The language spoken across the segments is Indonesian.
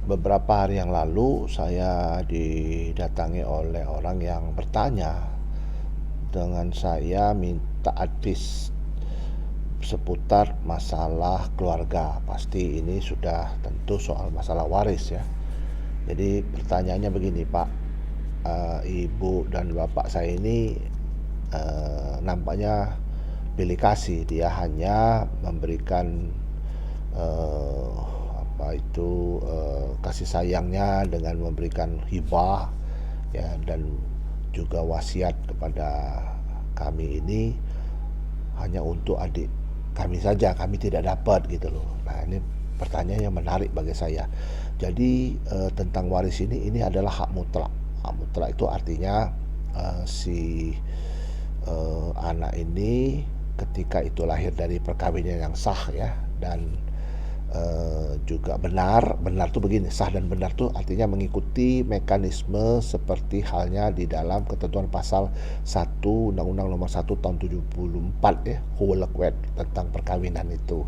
Beberapa hari yang lalu saya didatangi oleh orang yang bertanya dengan saya minta advice seputar masalah keluarga. Pasti ini sudah tentu soal masalah waris ya. Jadi pertanyaannya begini, Pak, ibu dan bapak saya ini nampaknya pilih kasih. Dia hanya memberikan eh, kasih sayangnya dengan memberikan hibah ya, dan juga wasiat kepada kami ini hanya untuk adik kami saja, kami tidak dapat gitu loh. Nah, ini pertanyaan yang menarik bagi saya. Jadi tentang waris ini adalah hak mutlak. Hak mutlak itu artinya si anak ini ketika itu lahir dari perkawinan yang sah ya, dan juga benar. Benar tuh begini, sah dan benar tuh artinya mengikuti mekanisme seperti halnya di dalam ketentuan pasal 1 Undang-Undang Nomor 1 Tahun 74 ya, Huwelekuet, tentang perkawinan itu.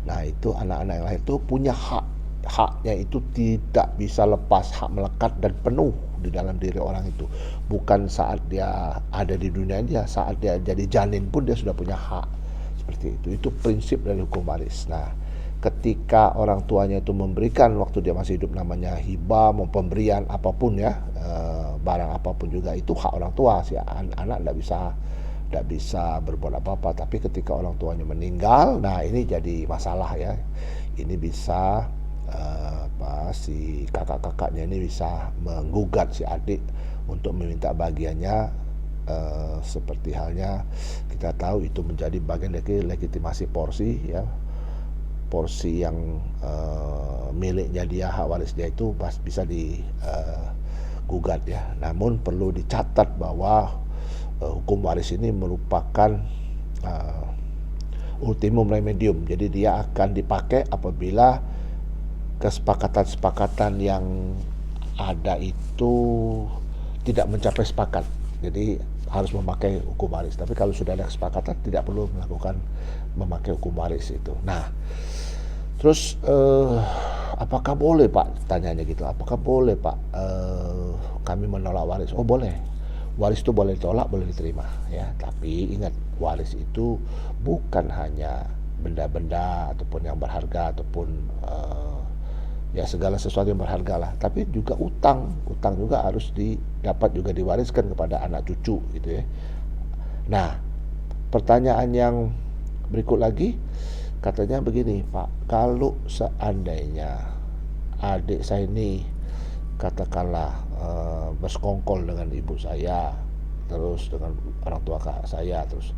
Nah, itu anak-anak yang lahir itu punya hak. Haknya itu tidak bisa lepas, hak melekat dan penuh di dalam diri orang itu. Bukan saat dia ada di dunia dia, saat dia jadi janin pun dia sudah punya hak. Seperti itu. Itu prinsip dari hukum waris. Nah, ketika orang tuanya itu memberikan waktu dia masih hidup, namanya hibah, mau pemberian apapun ya, barang apapun juga, itu hak orang tua. Si anak tidak bisa berbuat apa-apa. Tapi ketika orang tuanya meninggal, nah ini jadi masalah ya. Ini bisa si kakak-kakaknya ini bisa menggugat si adik untuk meminta bagiannya. Seperti halnya kita tahu itu menjadi bagian dari legitimasi porsi ya, porsi yang miliknya dia, hak waris dia itu bisa digugat ya. Namun perlu dicatat bahwa hukum waris ini merupakan uh, ultimum remedium. Jadi dia akan dipakai apabila kesepakatan-kesepakatan yang ada itu tidak mencapai sepakat. Jadi harus memakai hukum waris. Tapi kalau sudah ada kesepakatan, tidak perlu memakai hukum waris itu. Nah, terus apakah boleh, Pak? Tanyanya gitu. Apakah boleh, Pak, kami menolak waris? Oh, boleh. Waris itu boleh ditolak, boleh diterima ya. Tapi ingat, waris itu bukan hanya benda-benda ataupun yang berharga ataupun ya segala sesuatu yang berharga lah, tapi juga utang. Utang juga harus dapat juga diwariskan kepada anak cucu gitu ya. Nah, pertanyaan yang berikut lagi katanya begini, Pak, kalau seandainya adik saya ini katakanlah bersekongkol dengan ibu saya, terus dengan orang tua saya, terus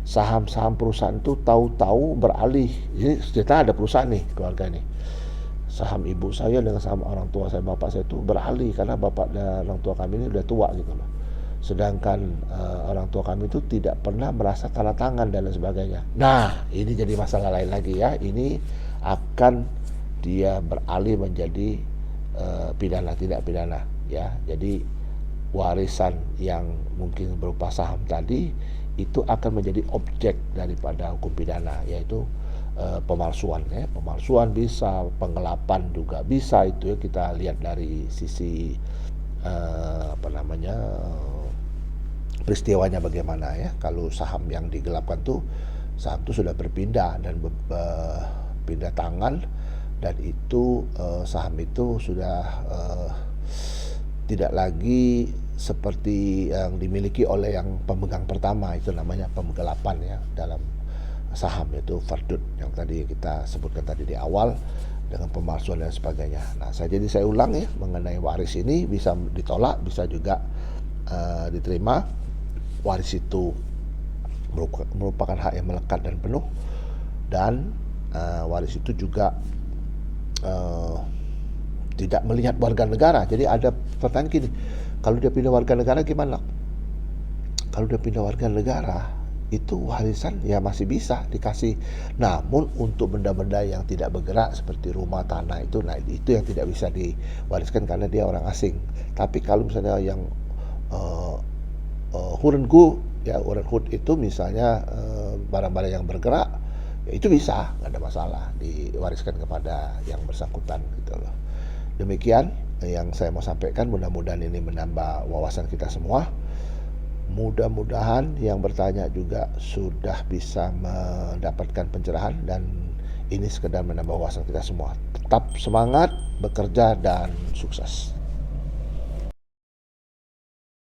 saham-saham perusahaan itu tahu-tahu beralih. Ini ternyata ada perusahaan nih keluarga ini, saham ibu saya dengan saham orang tua saya, bapak saya itu beralih karena bapak dan orang tua kami ini udah tua gitu loh. Sedangkan orang tua kami itu tidak pernah merasa tanda tangan dan lain sebagainya. Nah, ini jadi masalah lain lagi ya. Ini akan dia beralih menjadi pidana, tidak pidana ya. Jadi warisan yang mungkin berupa saham tadi itu akan menjadi objek daripada hukum pidana, yaitu pemalsuan ya. Pemalsuan bisa, penggelapan juga bisa. Itu ya, kita lihat dari sisi peristiwanya bagaimana ya. Kalau saham yang digelapkan tuh, saham itu sudah berpindah dan pindah tangan, dan itu saham itu sudah tidak lagi seperti yang dimiliki oleh yang pemegang pertama. Itu namanya penggelapan ya dalam saham, itu fardut yang tadi kita sebutkan tadi di awal, dengan pemalsuan dan sebagainya. Nah, saya ulang ya, mengenai waris ini bisa ditolak, bisa juga diterima. Waris itu merupakan hak yang melekat dan penuh, dan waris itu juga tidak melihat warga negara. Jadi ada pertanyaan gini, kalau dia pindah warga negara gimana? Kalau dia pindah warga negara, itu warisan ya masih bisa dikasih. Namun untuk benda-benda yang tidak bergerak seperti rumah, tanah itu, nah itu yang tidak bisa diwariskan karena dia orang asing. Tapi kalau misalnya yang hurengu ya, hurenhut itu misalnya barang-barang yang bergerak, ya itu bisa, nggak ada masalah diwariskan kepada yang bersangkutan gitu loh. Demikian yang saya mau sampaikan, mudah-mudahan ini menambah wawasan kita semua. Mudah-mudahan yang bertanya juga sudah bisa mendapatkan pencerahan, dan ini sekedar menambah wawasan kita semua. Tetap semangat bekerja dan sukses.